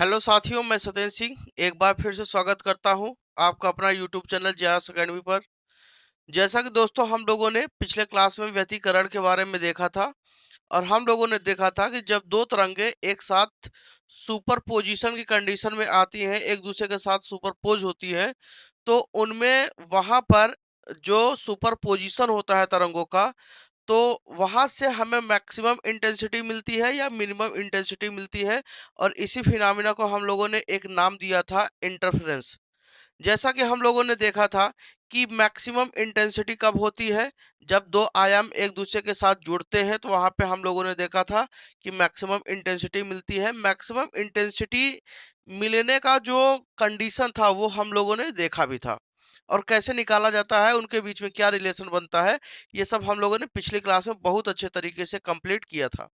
Hello साथियों, मैं सत्येंद्र सिंह एक बार फिर से स्वागत करता हूं आपका अपना यूट्यूब चैनल जेआरएस अकेडमी पर। जैसा कि दोस्तों हम लोगों ने पिछले क्लास में व्यतिकरण के बारे में देखा था और हम लोगों ने देखा था कि जब दो तरंगे एक साथ सुपरपोजिशन की कंडीशन में आती हैं, एक दूसरे के साथ सुपरपोज होती हैं, तो उनमें वहां पर जो सुपरपोजिशन होता है तरंगों का, तो वहां से हमें मैक्सिमम इंटेंसिटी मिलती है या मिनिमम इंटेंसिटी मिलती है। और इसी फिनोमिना को हम लोगों ने एक नाम दिया था इंटरफेरेंस। जैसा कि हम लोगों ने देखा था कि मैक्सिमम इंटेंसिटी कब होती है, जब दो आयाम एक दूसरे के साथ जुड़ते हैं, तो वहां पे हम लोगों ने देखा था कि मैक्सिमम इंटेंसिटी मिलती है। मैक्सिमम इंटेंसिटी मिलने का जो कंडीशन था वो हम लोगों ने देखा भी था, और कैसे निकाला जाता है, उनके बीच में क्या रिलेशन बनता है, ये सब हम लोगों ने पिछली क्लास में बहुत अच्छे तरीके से कंप्लीट किया था।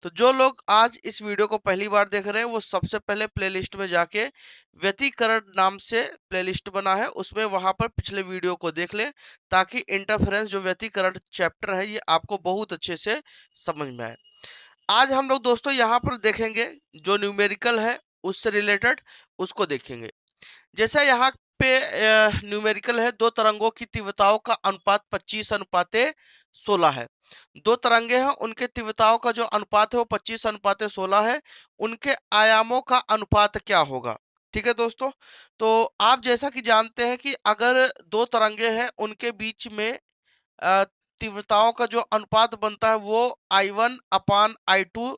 तो जो लोग आज इस वीडियो को पहली बार देख रहे हैं, वो सबसे पहले प्लेलिस्ट में जाके व्यतिकरण नाम से प्लेलिस्ट बना है, उसमें वहां पर पिछले वीडियो को देख लें, ताकि इंटरफेरेंस जो व्यतिकरण चैप्टर है ये आपको बहुत अच्छे से समझ में आए। आज हम लोग दोस्तों यहाँ पर देखेंगे जो न्यूमेरिकल है उससे रिलेटेड, उसको देखेंगे। जैसे यहाँ पे न्यूमेरिकल है, दो तरंगों की तीव्रताओं का अनुपात 25:16 है। दो तरंगे हैं, उनके तीव्रताओं का जो अनुपात है वो 25:16 है। उनके आयामों का अनुपात क्या होगा? ठीक है दोस्तों। तो आप जैसा कि जानते हैं कि अगर दो तरंगे हैं, उनके बीच में अ, तीव्रताओं का जो अनुपात बनता है वो I1/I2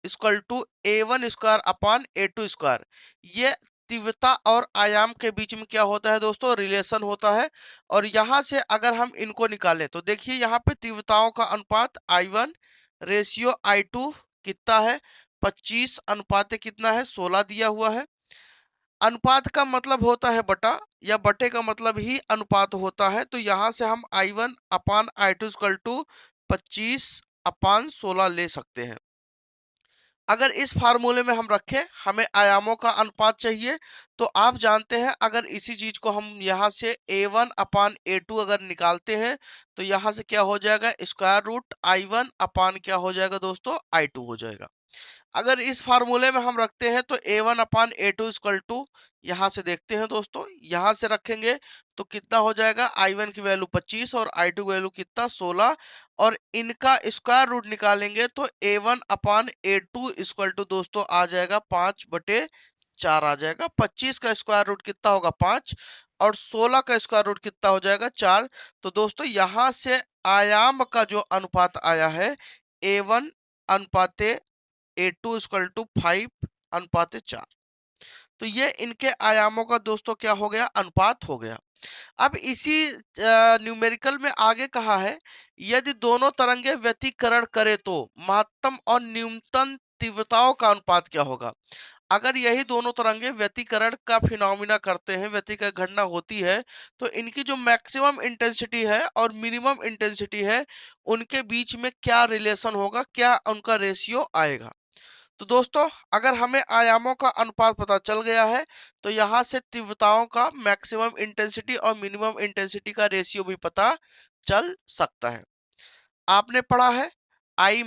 इक्वल टू A1² ये तीव्रता और आयाम के बीच में क्या होता है दोस्तों? रिलेशन होता है। और यहां से अगर हम इनको निकालें तो देखिए यहाँ पे तीव्रताओं का अनुपात I1 रेशियो I2 कितना है? 25 अनुपात कितना है? 16 दिया हुआ है। अनुपात का मतलब होता है बटा, या बटे का मतलब ही अनुपात होता है। तो यहां से हम I1/I2 इक्वल टू 25/16 ले सकते हैं। अगर इस फार्मूले में हम रखें, हमें आयामों का अनुपात चाहिए, तो आप जानते हैं अगर इसी चीज को हम यहाँ से A1/A2 अगर निकालते हैं, तो यहाँ से क्या हो जाएगा? स्क्वायर रूट I1 अपान क्या हो जाएगा दोस्तों? I2 हो जाएगा। अगर इस फार्मूले में हम रखते हैं तो A1/A2 इक्वल टू, यहाँ से देखते हैं दोस्तों, यहाँ से रखेंगे तो कितना हो जाएगा? I1 की वैल्यू 25 और I2 की वैल्यू कितना? 16। और इनका स्क्वायर रूट निकालेंगे तो A1/A2 इक्वल टू दोस्तों आ जाएगा 5/4 आ जाएगा। 25 का स्क्वायर रूट कितना होगा? 5। और 16 का स्क्वायर रूट कितना हो जाएगा? 4। तो दोस्तों यहाँ से आयाम का जो अनुपात आया है A1/A2 इक्वल टू 5/4। तो ये इनके आयामों का दोस्तों क्या हो गया? अनुपात हो गया। अब इसी न्यूमेरिकल में आगे कहा है, यदि दोनों तरंगे व्यतिकरण करे तो महत्तम और न्यूनतम तीव्रताओं का अनुपात क्या होगा? अगर यही दोनों तरंगे व्यतिकरण का फिनोमिना करते हैं, व्यतिकरण घटना होती है, तो इनकी जो मैक्सिमम इंटेंसिटी है और मिनिमम इंटेंसिटी है, उनके बीच में क्या रिलेशन होगा, क्या उनका रेशियो आएगा? तो दोस्तों अगर हमें आयामों का अनुपात पता चल गया है, तो यहाँ से तीव्रताओं का मैक्सिमम इंटेंसिटी और मिनिमम इंटेंसिटी का रेशियो भी पता चल सकता है। आपने पढ़ा है I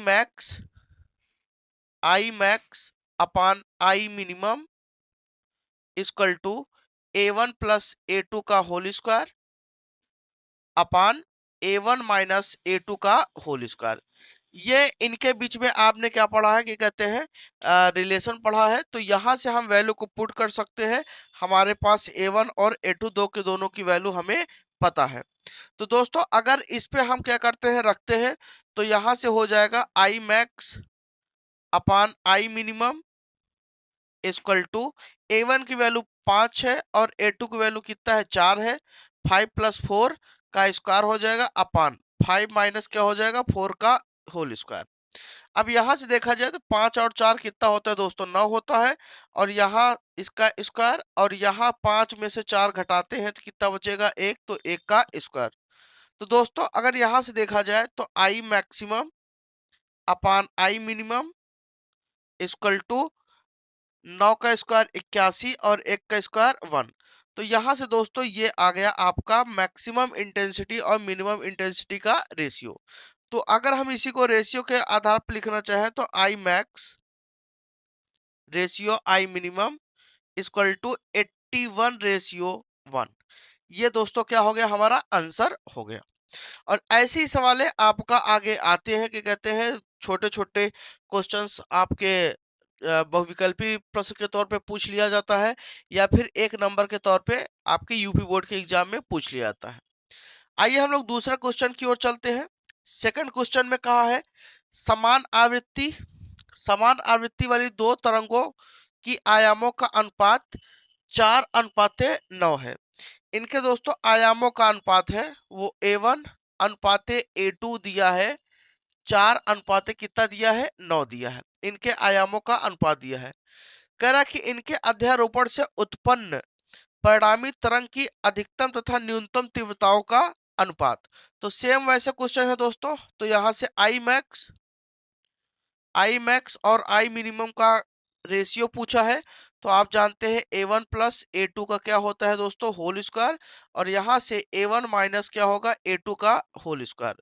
max upon I minimum equal to A1+A2 का whole square upon A1 - A2 का होल स्क्वायर। ये इनके बीच में आपने क्या पढ़ा है कि कहते हैं रिलेशन पढ़ा है। तो यहां से हम वैल्यू को पुट कर सकते हैं। हमारे पास A1 और A2 दो के दोनों की वैल्यू हमें पता है। तो दोस्तों अगर इस पे हम क्या करते हैं, रखते हैं, तो यहां से हो जाएगा I max upon I minimum equal to A1 की वैल्यू 5 है और A2 की वैल्यू कितना है? 4 है। 5+4 का स्क्वायर हो जाएगा अपान 5 माइनस क्या हो जाएगा? 4 का होल स्क्वायर। अब यहां से देखा जाए तो 5 और 4 कितना होता है दोस्तों? 9 होता है। और यहाँ इसका स्क्वायर, और यहाँ 5 में से 4 घटाते हैं तो कितना बचेगा? 1। तो 1 का स्क्वायर। तो दोस्तों अगर यहां से देखा जाए तो I maximum upon I minimum equal to 9 का स्क्वायर 81 और 1 का स्क्वायर 1। तो यहां से दोस्तों ये आ गया आपका मैक्सिमम इंटेंसिटी और मिनिमम इंटेंसिटी का रेशियो। तो अगर हम इसी को रेशियो के आधार पर लिखना चाहें तो I max ratio I minimum equal to 81:1। ये दोस्तों क्या हो गया, हमारा आंसर हो गया। और ऐसे ही सवाल आपका आगे आते हैं कि कहते हैं छोटे छोटे क्वेश्चंस आपके बहुविकल्पी प्रश्न के तौर पे पूछ लिया जाता है, या फिर एक नंबर के तौर पे आपके यूपी बोर्ड के एग्जाम में पूछ लिया जाता है। आइए हम लोग दूसरा क्वेश्चन की ओर चलते हैं। सेकंड क्वेश्चन में कहा है समान आवृत्ति वाली दो तरंगों की आयामों का अनुपात 4:9 है। इनके दोस्तों आयामों का अनुपात है वो A1 अनुपाते A2 दिया है, 4 अनुपाते कितना दिया है, 9 दिया है। इनके आयामों का अनुपात दिया है। कह रहा कि इनके अध्यारोपण से उत्पन्न परिणामी तरंग की अधिकतम तथा न्यूनतम तीव्रताओं का अनुपात। तो सेम वैसे क्वेश्चन है दोस्तों। तो यहां से आई मैक्स और आई मिनिमम का रेशियो पूछा है। तो आप जानते हैं A1 प्लस A2 का क्या होता है दोस्तों, होल स्क्वायर। और यहाँ से A1 माइनस क्या होगा, A2 का होल स्क्वायर।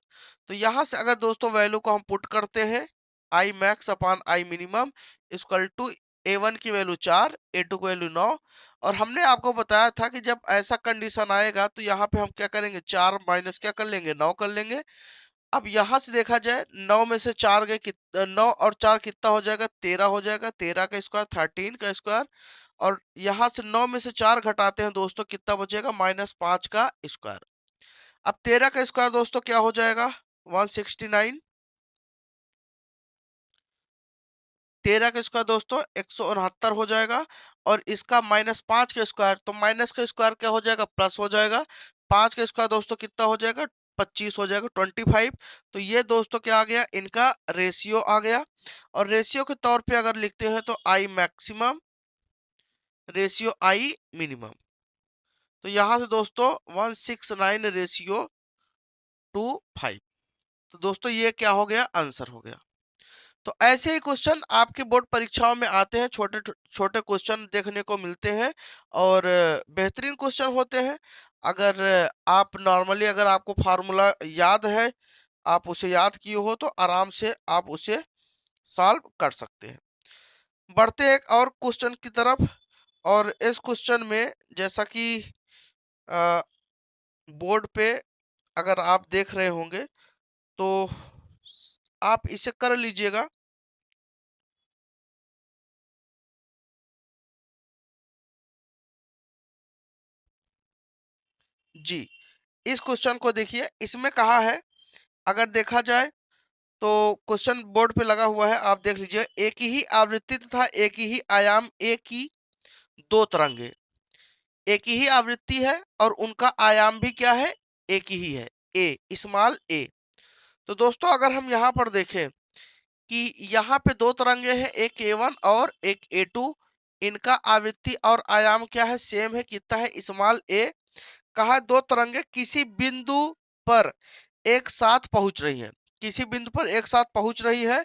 तो यहाँ से अगर दोस्तों वैल्यू को हम पुट करते हैं, I max upon I minimum equal to A1 की वैल्यू 4, A2 की वैल्यू 9। और हमने आपको बताया था कि जब ऐसा कंडीशन आएगा तो यहाँ पे हम क्या करेंगे, 4 माइनस क्या कर लेंगे, 9 कर लेंगे। अब यहां से देखा जाए 9 में से 4 गए, 9 और 4 कितना हो जाएगा, 13 हो जाएगा। 13 का स्क्वायर 13 का स्क्वायर। और यहां से 9 में से 4 घटाते हैं दोस्तों, कितना बचेगा, -5 का स्क्वायर। अब 13 का स्क्वायर दोस्तों क्या हो जाएगा, 169। 13 का स्क्वायर दोस्तों 169 हो जाएगा। और इसका -5 का स्क्वायर, तो माइनस का स्क्वायर क्या हो जाएगा, प्लस हो जाएगा। 5 का स्क्वायर दोस्तों कितना हो जाएगा, 25 हो जाएगा, 25। तो ये दोस्तों क्या आ गया, इनका रेशियो आ गया। और रेशियो के तौर पे अगर लिखते हैं तो I maximum ratio I minimum. तो यहां से दोस्तों 169 रेशियो टू 5। तो दोस्तों ये क्या हो गया, आंसर हो गया। तो ऐसे ही क्वेश्चन आपके बोर्ड परीक्षाओं में आते हैं, छोटे छोटे क्वेश्चन देखने को मिलते हैं और बेहतरीन क्वेश्चन होते हैं। अगर आप नॉर्मली अगर आपको फार्मूला याद है, आप उसे याद किए हो, तो आराम से आप उसे सॉल्व कर सकते हैं। बढ़ते एक और क्वेश्चन की तरफ। और इस क्वेश्चन में जैसा कि बोर्ड पे अगर आप देख रहे होंगे तो आप इसे कर लीजिएगा। जी, इस क्वेश्चन को देखिए, इसमें कहा है अगर देखा जाए तो क्वेश्चन बोर्ड पे लगा हुआ है, आप देख लीजिए। एक ही आवृत्ति तथा एक ही आयाम, एक ही दो तरंगे, एक ही आवृत्ति है और उनका आयाम भी क्या है, एक ही है, ए, स्मॉल ए। तो दोस्तों अगर हम यहाँ पर देखें कि यहाँ पे दो तरंगे हैं, एक A1 और एक A2। इनका आवृत्ति और आयाम क्या है, सेम है, कितना है, स्मॉल ए। कहा दो तरंगे किसी बिंदु पर एक साथ पहुंच रही है, किसी बिंदु पर एक साथ पहुंच रही है।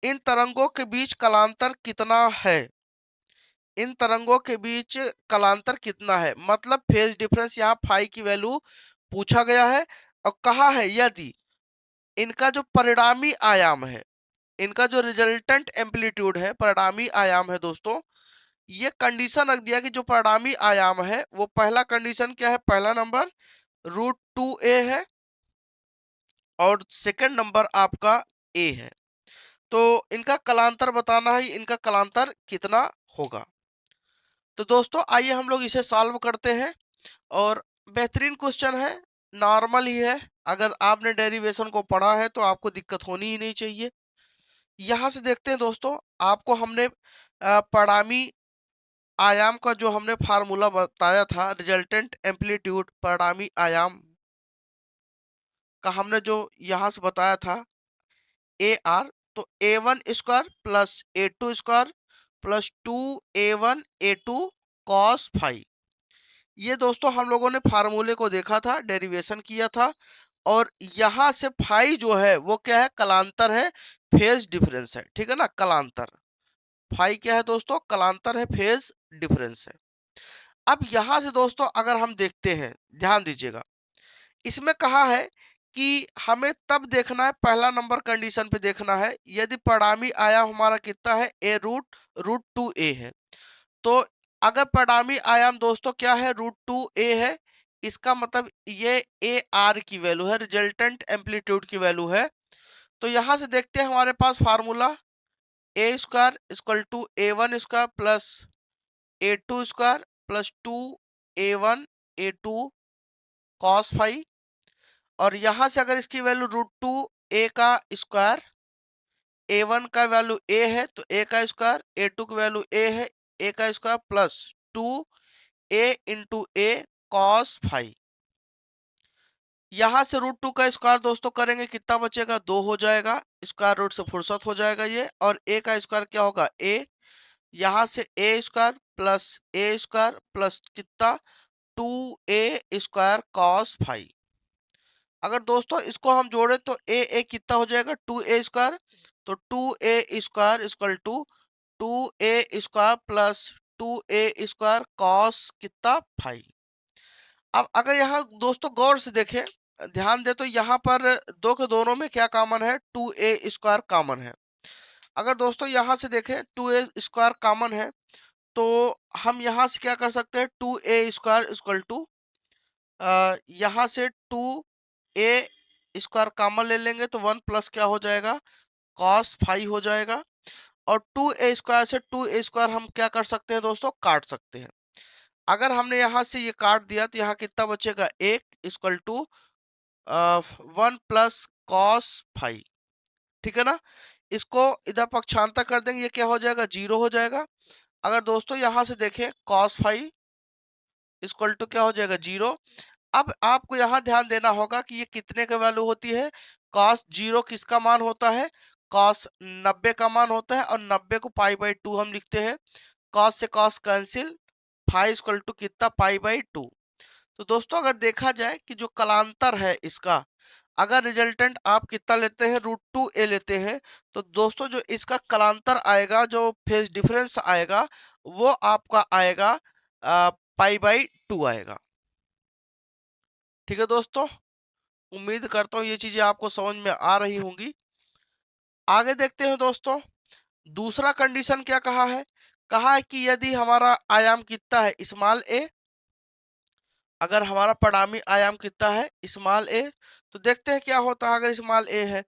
इन तरंगों के बीच कलांतर कितना है, इन तरंगों के बीच कलांतर कितना है, मतलब फेज डिफरेंस यहाँ फाई की वैल्यू पूछा गया है। और कहा है यदि इनका जो परिणामी आयाम है, इनका जो रिजल्टेंट एम्पलीट्यूड है, परिणामी आयाम है दोस्तों, ये कंडीशन रख दिया कि जो परिणामी आयाम है वो पहला कंडीशन क्या है, पहला नंबर √2a है और सेकंड नंबर आपका a है। तो इनका कलांतर बताना है, इनका कलांतर कितना होगा। तो दोस्तों आइए हम लोग इसे सॉल्व करते हैं। और बेहतरीन क्वेश्चन है, नॉर्मल ही है। अगर आपने डेरिवेशन को पढ़ा है तो आपको दिक्कत होनी ही नहीं चाहिए। यहाँ से देखते हैं दोस्तों, आपको हमने परिणामी आयाम का जो हमने फार्मूला बताया था, रिजल्टेंट एम्पलीट्यूड परिणामी आयाम का हमने जो यहाँ से बताया था, AR। तो A1 square plus A2 square plus 2A1 A2 cos phi. ये दोस्तों हम लोगों ने फार्मूले को देखा था, डेरिवेशन किया था। और यहाँ से फाई जो है वो क्या है, कलांतर है, फेज डिफरेंस है, ठीक है ना, कलांतर। फाई क्या है दोस्तों, कलांतर है, फेज डिफरेंस है। अब यहां से दोस्तों अगर हम देखते हैं, ध्यान दीजिएगा, इसमें कहा है कि हमें तब देखना है, पहला नंबर कंडीशन पे देखना है, यदि परिणामी आयाम हमारा कितना है, ए रूट रूट टू ए है। तो अगर परिणामी आयाम दोस्तों क्या है, रूट टू ए है, इसका मतलब ये ए आर की वैल्यू है, रिजल्टेंट एम्पलीट्यूड की वैल्यू है। तो यहां से देखते हैं हमारे पास formula A square equal to A one square plus A two square plus two A one A two cos phi. और यहां से अगर इसकी वैल्यू रूट टू ए का स्क्वायर, ए वन का वैल्यू ए है तो ए का स्क्वायर, ए टू की वैल्यू ए है, ए का स्क्वायर प्लस टू ए इंटू ए कॉस फाइव। यहां से रूट टू का स्क्वायर दोस्तों करेंगे, कितना बचेगा, 2 हो जाएगा, स्क्वायर रूट से फुर्सत हो जाएगा ये। और ए का स्क्वायर क्या होगा, ए, यहां से ए स्क्वायर प्लस कितना, 2a स्क्वायर कॉस फाइव। अगर दोस्तों इसको हम जोड़े तो ए कितना हो जाएगा, 2a स्क्वायर। तो 2a square equal to 2a square plus 2a square cos कितना, फाइव। अब अगर यहाँ दोस्तों गौर से देखें, ध्यान दे, तो यहाँ पर दो के दोनों में क्या कॉमन है, 2a स्क्वायर कॉमन है। अगर दोस्तों यहाँ से देखें 2a स्क्वायर कॉमन है, तो हम यहाँ से क्या कर सकते हैं, 2a स्क्वायर इक्वल टू, यहाँ से 2a स्क्वायर कॉमन ले लेंगे तो 1 प्लस क्या हो जाएगा, कॉस फाइव हो जाएगा। और 2a स्क्वायर से 2a स्क्वायर हम क्या कर सकते हैं दोस्तों, काट सकते हैं। अगर हमने यहाँ से ये काट दिया तो यहाँ कितना बचेगा, एक equal to 1 plus cos phi. ठीक है ना, इसको इधर पक्षांतर कर देंगे, ये क्या हो जाएगा, 0 हो जाएगा। अगर दोस्तों यहाँ से देखें कॉस फाइव इक्वल टू क्या हो जाएगा, 0। अब आपको यहाँ ध्यान देना होगा कि ये कितने का वैल्यू होती है, कॉस 0 किसका मान होता है, कॉस 90 का मान होता है, और 90 को पाई बाई 2 हम लिखते हैं। कॉस से cos cancel, phi equal to कितना, पाई बाई 2। तो दोस्तों अगर देखा जाए कि जो कलांतर है इसका, अगर रिजल्टेंट आप कितना लेते हैं, रूट टू ए लेते हैं, तो दोस्तों जो इसका कलांतर आएगा, जो फेज डिफरेंस आएगा, वो आपका आएगा पाई बाई 2 आएगा। ठीक है दोस्तों, उम्मीद करता हूँ ये चीजें आपको समझ में आ रही होंगी। आगे देखते हैं दोस्तों, दूसरा कंडीशन क्या कहा है, कहा है कि यदि हमारा आयाम कितना है, स्मॉल ए, अगर हमारा परिणामी आयाम कितना है, स्मॉल ए, तो देखते हैं क्या होता है अगर स्मॉल ए है।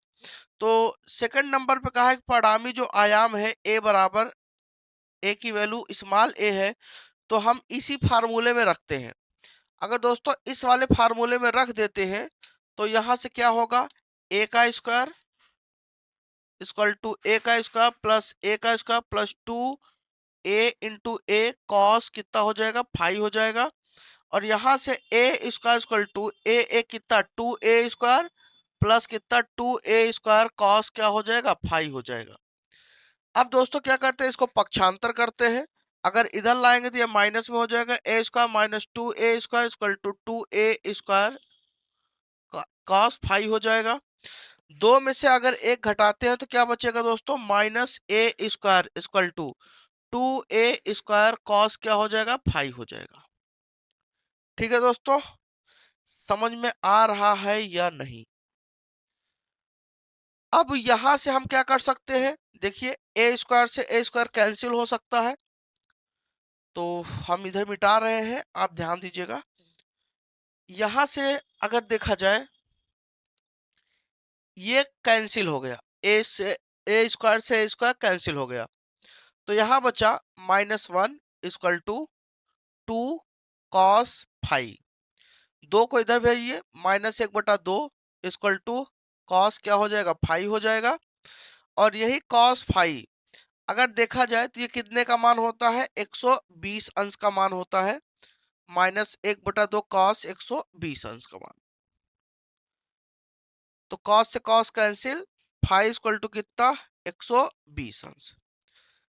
तो सेकंड नंबर पे कहा है कि परिणामी जो आयाम है ए बराबर, ए की वैल्यू स्मॉल ए है, तो हम इसी फार्मूले में रखते हैं। अगर दोस्तों इस वाले फार्मूले में रख देते हैं तो यहां से क्या होगा, ए का स्क्वायर इक्वल टू ए का स्क्वायर प्लस ए का स्क्वायर प्लस टू ए इंटू ए कॉस कितना हो जाएगा, फाइव हो जाएगा। और यहां से ए स्क्वायर इक्वल टू ए कितना, 2a स्क्वायर प्लस कितना, 2a स्क्वायर कॉस क्या हो जाएगा, फाइव हो जाएगा। अब दोस्तों क्या करते हैं, इसको पक्षांतर करते हैं। अगर इधर लाएंगे तो ये माइनस में हो जाएगा, A square minus 2a square equal to 2a square cos phi हो जाएगा। दो में से अगर एक घटाते हैं तो क्या बचेगा दोस्तों, minus A square equal to 2a square cos क्या हो जाएगा, फाइव हो जाएगा। ठीक है दोस्तों, समझ में आ रहा है या नहीं। अब यहां से हम क्या कर सकते हैं, देखिए ए स्क्वायर से ए स्क्वायर कैंसिल हो सकता है, तो हम इधर मिटा रहे हैं, आप ध्यान दीजिएगा। यहां से अगर देखा जाए, ये कैंसिल हो गया, ए स्क्वायर से ए स्क्वायर कैंसिल हो गया, तो यहां बचा -1 इक्वल टू 2 कॉस फाइव। दो को इधर भेजिए, -1/2 इक्वल टू कॉस क्या हो जाएगा, फाइव हो जाएगा। और यही कॉस फाइव अगर देखा जाए तो ये कितने का मान होता है, 120 अंश का मान होता है। -1/2 कॉस 120 अंश का मान, तो कॉस से cos cancel, phi equal to कितना, 120 अंश।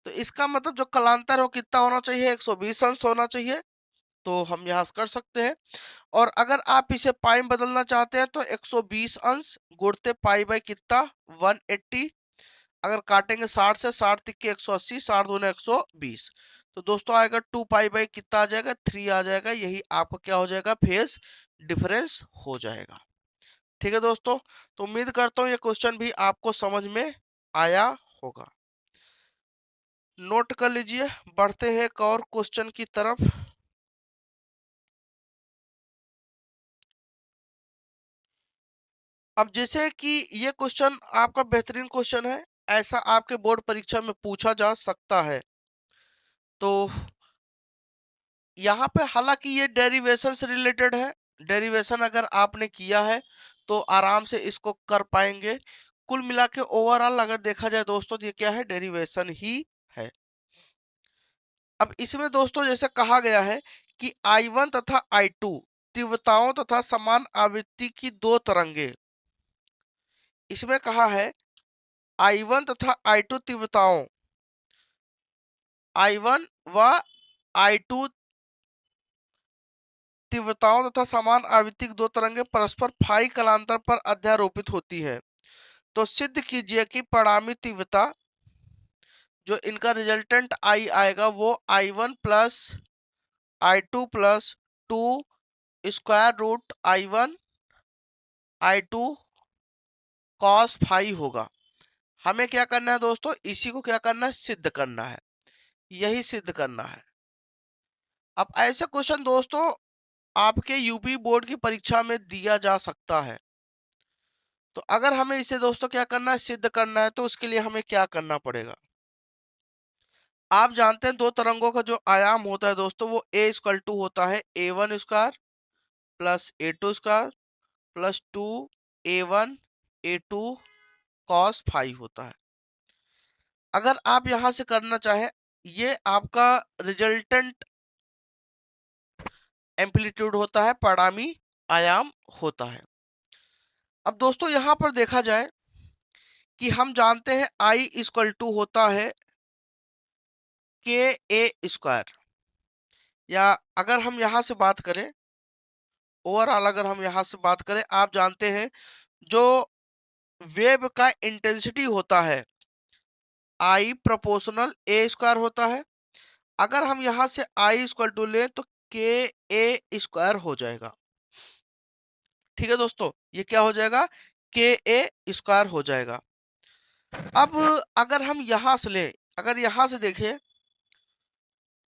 तो इसका मतलब जो कलांतर हो कितना होना चाहिए, 120 अंश होना चाहिए। तो हम यहाँ से कर सकते हैं। और अगर आप इसे पाई में बदलना चाहते हैं तो 120 अंश गुणते पाई बाई कितना, 180। अगर काटेंगे 60 से, 60 तिक्के 180, 60 दूने 120, तो दोस्तों आएगा 2 पाई बाई कितना आ जाएगा, 3 आ जाएगा। यही आपका क्या हो जाएगा, फेज डिफरेंस हो जाएगा। ठीक है दोस्तों, तो उम्मीद करता हूँ ये क्वेश्चन भी आपको समझ में आया होगा। नोट कर लीजिए, बढ़ते हैं एक और क्वेश्चन की तरफ। अब जैसे कि ये क्वेश्चन आपका बेहतरीन क्वेश्चन है, ऐसा आपके बोर्ड परीक्षा में पूछा जा सकता है। तो यहाँ पे हालांकि ये डेरिवेशन से रिलेटेड है, डेरिवेशन अगर आपने किया है तो आराम से इसको कर पाएंगे। कुल मिला के ओवरऑल अगर देखा जाए दोस्तों, तो ये क्या है, डेरिवेशन ही है। अब इसमें दोस्तों जैसे कहा गया है कि I1 तथा I2 तीव्रताओं तथा समान आवृत्ति की दो तरंगे, इसमें कहा है I1 तथा I2 तीव्रताओं, I1 व I2 तीव्रताओं तथा समान आवृत्ति की दो तरंगे परस्पर फाई कालांतर पर अध्यारोपित होती है। तो सिद्ध कीजिए कि परिणामी तीव्रता, जो इनका रिजल्टेंट आई आएगा, वो I1 plus I2 plus 2 square root I1 I2 cos phi होगा। हमें क्या करना है दोस्तों, इसी को क्या करना है, सिद्ध करना है, यही सिद्ध करना है। अब ऐसे क्वेश्चन दोस्तों आपके यूपी बोर्ड की परीक्षा में दिया जा सकता है। तो अगर हमें इसे दोस्तों क्या करना है, सिद्ध करना है, तो उसके लिए हमें क्या करना पड़ेगा। आप जानते हैं दो तरंगों का जो आयाम होता है दोस्तों, वो a इक्वल टू होता है A1 square plus A2 square plus 2 A1 A2 cos five होता है। अगर आप यहां से करना चाहें, ये आपका रिजल्टेंट एम्पलीट्यूड होता है, परिणामी आयाम होता है। अब दोस्तों यहां पर देखा जाए कि हम जानते हैं I इक्वल टू होता है के ए स्क्वायर, या अगर हम यहां से बात करें ओवरऑल, अगर हम यहां से बात करें, आप जानते हैं जो वेव का इंटेंसिटी होता है I प्रोपोर्शनल ए स्क्वायर होता है। अगर हम यहां से I इक्वल टू लें तो के ए स्क्वायर हो जाएगा। ठीक है दोस्तों, ये क्या हो जाएगा, के ए स्क्वायर हो जाएगा। अब अगर हम यहां से लें, अगर यहां से देखें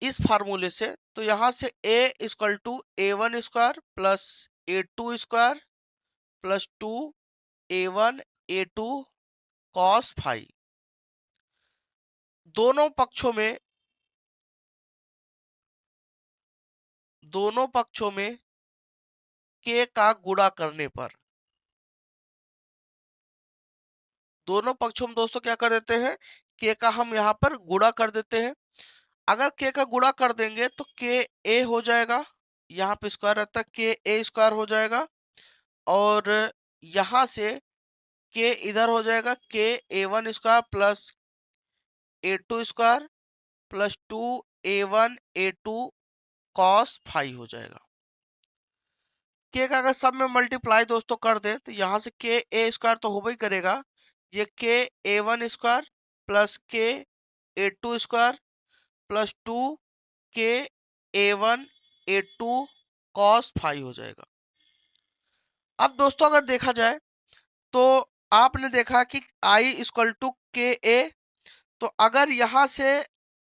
इस फार्मूले से, तो यहां से a equal to A1 square plus A2 square plus 2 A1 A2 cos phi, दोनों पक्षों में, दोनों पक्षों में k का गुणा करने पर, दोनों पक्षों में दोस्तों क्या कर देते हैं, k का हम यहां पर गुणा कर देते हैं। अगर k का गुणा कर देंगे तो k a हो जाएगा, यहाँ पे स्क्वायर रहता है, k a स्क्वायर हो जाएगा। और यहां से k इधर हो जाएगा, k A1 square plus A2 square plus 2 A1 A2 cos phi हो जाएगा। k का अगर सब में मल्टीप्लाई दोस्तों कर दे तो यहां से k a स्क्वायर तो होगा ही करेगा, ये k A1 square plus k A2 square plus 2 k A1 A2 cos phi हो जाएगा। अब दोस्तों अगर देखा जाए तो आपने देखा कि I इक्वल टू के ए, तो अगर यहां से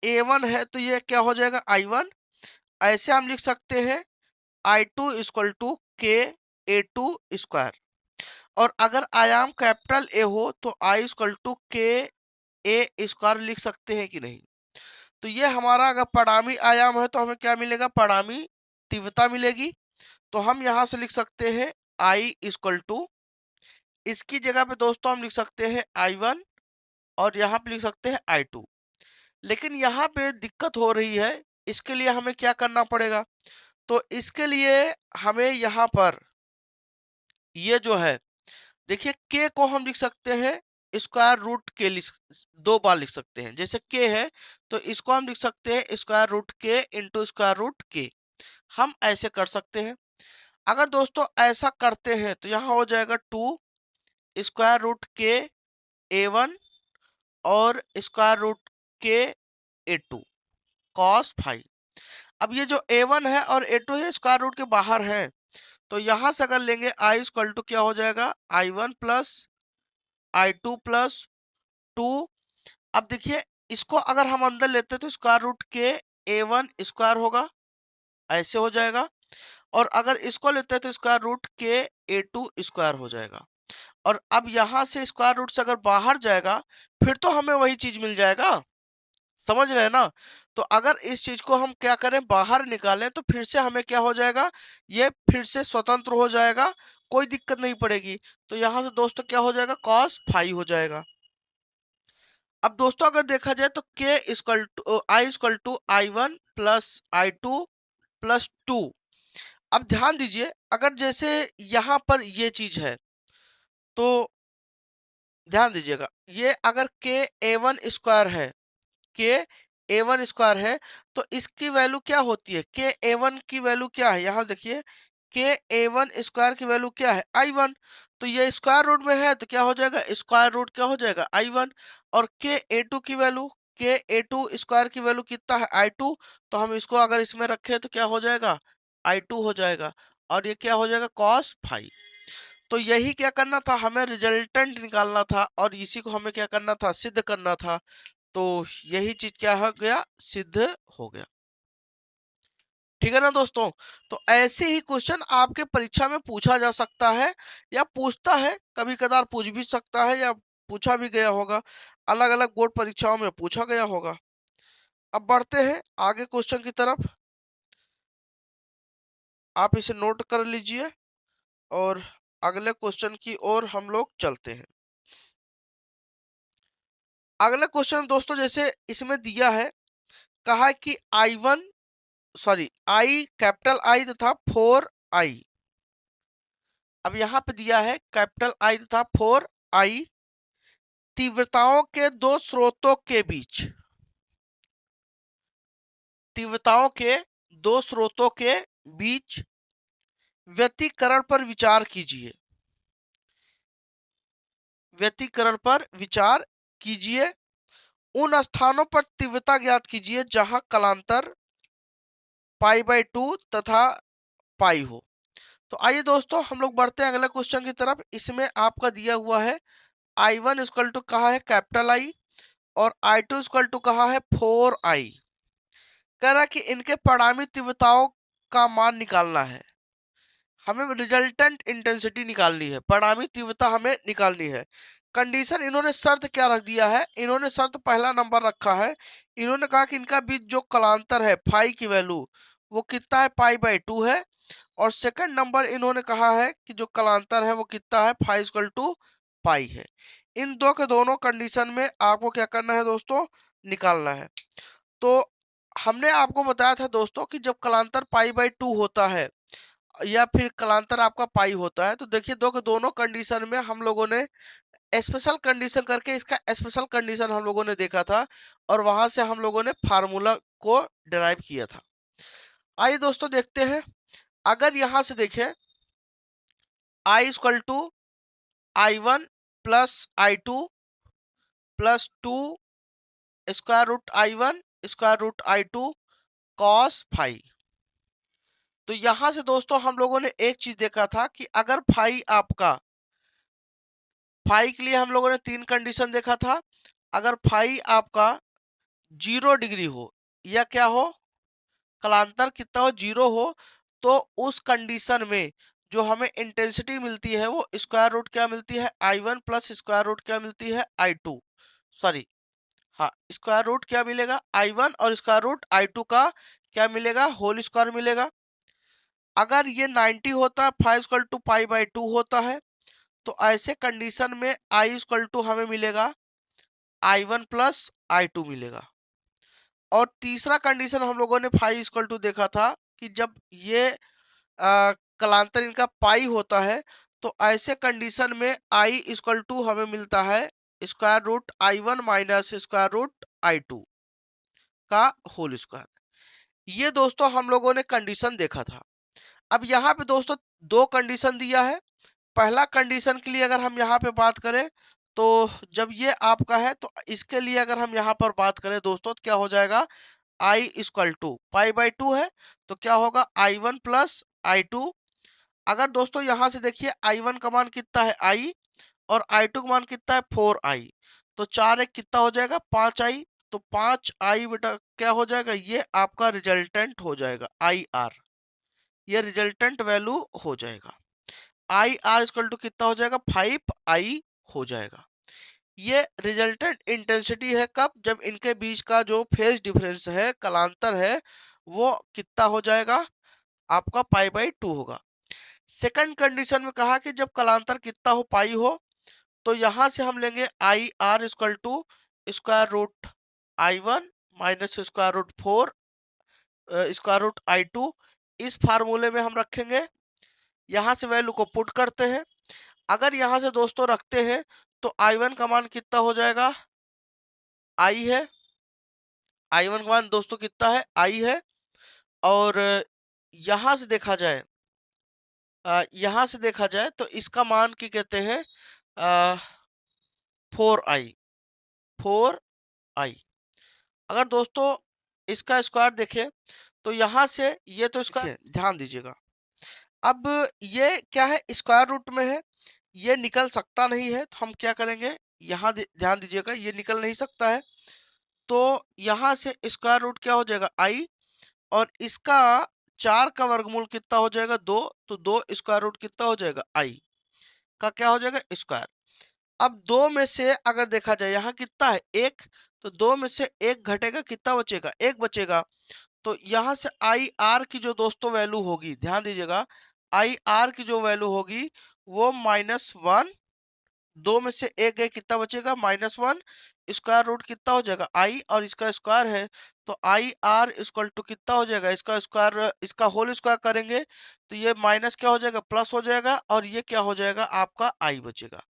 A1 है तो ये क्या हो जाएगा, I1। ऐसे हम लिख सकते हैं I2 इक्वल टू के A2 स्क्वायर। और अगर आयाम कैपिटल A हो तो I इक्वल टू के ए स्क्वायर लिख सकते हैं कि नहीं। तो ये हमारा अगर परिणामी आयाम है तो हमें क्या मिलेगा, परिणामी तीव्रता मिलेगी। तो हम यहां से लिख सकते हैं I इक्वल टू, इसकी जगह पे दोस्तों हम लिख सकते हैं I1 और यहाँ पे लिख सकते हैं I2। लेकिन यहाँ पे दिक्कत हो रही है, इसके लिए हमें क्या करना पड़ेगा, तो इसके लिए हमें यहाँ पर ये जो है, देखिए k को हम लिख सकते हैं स्क्वायर रूट के, दो बार लिख सकते हैं। जैसे k है तो इसको हम लिख सकते हैं स्क्वायर रूट के इंटू स्क्वायर रूट के, हम ऐसे कर सकते हैं। अगर दोस्तों ऐसा करते हैं तो यहाँ हो जाएगा 2 स्क्वायर रूट के A1 और स्क्वायर रूट के A2 कॉस फाइव। अब ये जो A1 है और A2 है स्क्वायर रूट के बाहर है, तो यहां से अगर लेंगे आई इक्वल टू क्या हो जाएगा, I1 प्लस I2 प्लस 2। अब देखिए इसको अगर हम अंदर लेते हैं तो स्क्वायर रूट के A1 स्क्वायर होगा, ऐसे हो जाएगा। और अगर इसको लेते हैं तो स्क्वायर रूट के A2 स्क्वायर हो जाएगा। और अब यहां से स्क्वायर रूट से अगर बाहर जाएगा फिर तो हमें वही चीज मिल जाएगा, समझ रहे हैं ना। तो अगर इस चीज को हम क्या करें, बाहर निकालें, तो फिर से हमें क्या हो जाएगा, ये फिर से स्वतंत्र हो जाएगा, कोई दिक्कत नहीं पड़ेगी। तो यहां से दोस्तों क्या हो जाएगा, cos फाई हो जाएगा। अब दोस्तों अगर देखा जाए तो k equal to I1 plus I2 plus 2। अब ध्यान दीजिए, अगर जैसे यहां पर ये चीज है तो ध्यान दीजिएगा, ये अगर के A1 स्क्वायर है, के A1 स्क्वायर है, तो इसकी वैल्यू क्या होती है, के A1 की वैल्यू क्या है, यहां देखिए के A1 स्क्वायर की वैल्यू क्या है, I1। तो ये स्क्वायर रूट में है तो क्या हो जाएगा, स्क्वायर रूट क्या हो जाएगा, I1। और के A2 की वैल्यू, के A2 स्क्वायर की वैल्यू कितना है, I2। तो हम इसको अगर इसमें रखें तो क्या हो जाएगा, I2 हो जाएगा। और ये क्या हो जाएगा, cos फाई। तो यही क्या करना था, हमें रिजल्टेंट निकालना था और इसी को हमें क्या करना था, सिद्ध करना था। तो यही चीज क्या हो गया, सिद्ध हो गया। ठीक है ना दोस्तों। तो ऐसे ही क्वेश्चन आपके परीक्षा में पूछा जा सकता है या पूछता है, कभी कदार पूछ भी सकता है या पूछा भी गया होगा, अलग अलग बोर्ड परीक्षाओं में पूछा गया होगा। अब बढ़ते हैं आगे क्वेश्चन की तरफ, आप इसे नोट कर लीजिए और अगले क्वेश्चन की ओर हम लोग चलते हैं। अगला क्वेश्चन दोस्तों जैसे इसमें दिया है, कहा है कि आई कैपिटल आई तथा 4i। अब यहां पे दिया है कैपिटल आई तथा 4i तीव्रताओं के दो स्रोतों के बीच, तीव्रताओं के दो स्रोतों के बीच व्यतिकरण पर विचार कीजिए, व्यतिकरण पर विचार कीजिए। उन स्थानों पर तीव्रता ज्ञात कीजिए जहां कलांतर π/2 तथा पाई हो। तो आइए दोस्तों हम लोग बढ़ते हैं अगले क्वेश्चन की तरफ। इसमें आपका दिया हुआ है I1 इक्वल टू कहा है कैपिटल आई और I2 इक्वल टू कहा है 4i। कह रहा है कि इनके परिणामी तीव्रताओं का मान निकालना है, हमें रिजल्टेंट इंटेंसिटी निकालनी है, परिणामी तीव्रता हमें निकालनी है। कंडीशन इन्होंने शर्त क्या रख दिया है, इन्होंने शर्त पहला नंबर रखा है, इन्होंने कहा कि इनका बीच जो कलांतर है फाई की वैल्यू वो कितना है, π/2 है। और सेकंड नंबर इन्होंने कहा है कि जो कलांतर है वो कितना है, फाई इक्वल टू पाई है। इन दो के दोनों कंडीशन में आपको क्या करना है दोस्तों, निकालना है। तो हमने आपको बताया था दोस्तों कि जब कलांतर π/2 होता है या फिर कलांतर आपका पाई होता है, तो देखिए दो के दोनों कंडीशन में हम लोगों ने स्पेशल कंडीशन करके इसका स्पेशल कंडीशन हम लोगों ने देखा था और वहां से हम लोगों ने फार्मूला को डिराइव किया था। आइए दोस्तों देखते हैं, अगर यहां से देखें I equal to I1 plus I2 plus 2 square root I1 square root I2 cos phi. तो यहां से दोस्तों हम लोगों ने एक चीज देखा था कि अगर फाई आपका, फाई के लिए हम लोगों ने तीन कंडीशन देखा था। अगर फाई आपका 0 डिग्री हो या क्या हो, कलांतर कितना हो, 0 हो, तो उस कंडीशन में जो हमें इंटेंसिटी मिलती है वो स्क्वायर रूट क्या मिलती है, I1 प्लस स्क्वायर रूट क्या मिलती है, I2। सॉरी, हाँ, स्क्वायर रूट क्या मिलेगा, I1 और स्क्वायर रूट I2 का क्या मिलेगा, होल स्क्वायर मिलेगा। अगर ये 90 होता है, फाइव इक्वल टू π/2 होता है, तो ऐसे कंडीशन में आई इक्वल टू हमें मिलेगा I1 प्लस I2 मिलेगा। और तीसरा कंडीशन हम लोगों ने फाइव इक्वल टू देखा था कि जब ये कलांतर इनका पाई होता है, तो ऐसे कंडीशन में आई इक्वल टू हमें मिलता है square root I1 minus square root I2 का होल स्क्वायर। ये दोस्तों हम लोगों ने कंडीशन देखा था। अब यहाँ पे दोस्तों दो कंडीशन दिया है। पहला कंडीशन के लिए अगर हम यहाँ पे बात करें तो जब ये आपका है तो इसके लिए अगर हम यहाँ पर बात करें दोस्तों तो क्या हो जाएगा, आई इक्वल टू π/2 है तो क्या होगा I1 प्लस I2 अगर दोस्तों यहाँ से देखिए I1 का मान कितना है I, और I2 का मान कितना है 4I, तो 4 एक कितना हो जाएगा 5I, तो 5I बेटा क्या हो जाएगा, ये आपका रिजल्टेंट हो जाएगा IR, ये रिजल्टेंट वैल्यू हो जाएगा। IR इक्वल टू कितना हो जाएगा 5I हो जाएगा। ये रिजल्टेंट इंटेंसिटी है कब, जब इनके बीच का जो फेज डिफरेंस है, कलांतर है, वो कितना हो जाएगा आपका π/2 होगा। सेकंड कंडीशन में कहा कि जब कलांतर कितना हो पाई हो, तो यहां से हम लेंगे IR equal to square root I1 minus square root 4 square root I2। इस फार्मूले में हम रखेंगे, यहां से वैल्यू को पुट करते हैं। अगर यहां से दोस्तों रखते हैं तो I1 का मान कितना हो जाएगा I है, I1 का मान दोस्तों कितना है I है, और यहां से देखा जाए तो इसका मान क्या कहते हैं 4I। अगर दोस्तों इसका स्क्वायर देखें तो यहां से ये तो इसका ध्यान दीजिएगा, अब ये क्या है स्क्वायर रूट में है, ये निकल सकता नहीं है, तो हम क्या करेंगे, यहाँ ध्यान दीजिएगा, ये निकल नहीं सकता है, तो यहाँ से स्क्वायर रूट क्या हो जाएगा I, और इसका 4 का वर्गमूल कितना हो जाएगा 2, तो 2 स्क्वायर रूट कितना हो जाएगा I का क्या हो जाएगा स्क्वायर। अब 2 में से अगर देखा जाए यहाँ कितना है 1, तो 2 में से 1 घटेगा, कितना बचेगा 1 बचेगा, तो यहाँ से IR की जो दोस्तों वैल्यू होगी, ध्यान दीजिएगा, IR की जो वैल्यू होगी वो -1, 2 में से 1 गए, कितना बचेगा -1, स्क्वायर रूट कितना हो जाएगा I, और इसका स्क्वायर है, तो IR इक्वल टू कितना हो जाएगा, इसका स्क्वायर, इसका होल स्क्वायर करेंगे तो ये माइनस क्या हो जाएगा प्लस हो जाएगा, और ये क्या हो जाएगा आपका I बचेगा।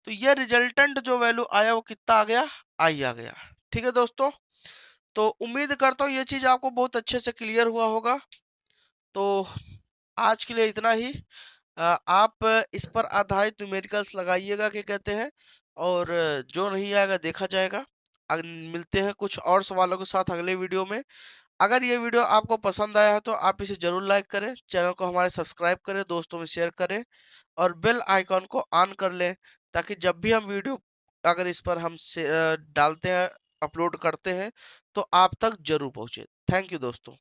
तो ये रिजल्टेंट जो वैल्यू आया वो कितना आ गया I आ गया। ठीक है दोस्तों, तो उम्मीद करता हूँ ये चीज आपको बहुत अच्छे से क्लियर हुआ होगा। तो आज के लिए इतना ही। आप इस पर आधारित न्यूमेरिकल्स लगाइएगा क्या कहते हैं, और जो नहीं आएगा देखा जाएगा। मिलते हैं कुछ और सवालों के साथ अगले वीडियो में। अगर ये वीडियो आपको पसंद आया है तो आप इसे जरूर लाइक करें, चैनल को हमारे सब्सक्राइब करें, दोस्तों में शेयर करें, और बेल आइकॉन को ऑन कर लें, ताकि जब भी हम वीडियो अगर इस पर हम से डालते हैं, अपलोड करते हैं, तो आप तक जरूर पहुंचे। थैंक यू दोस्तों।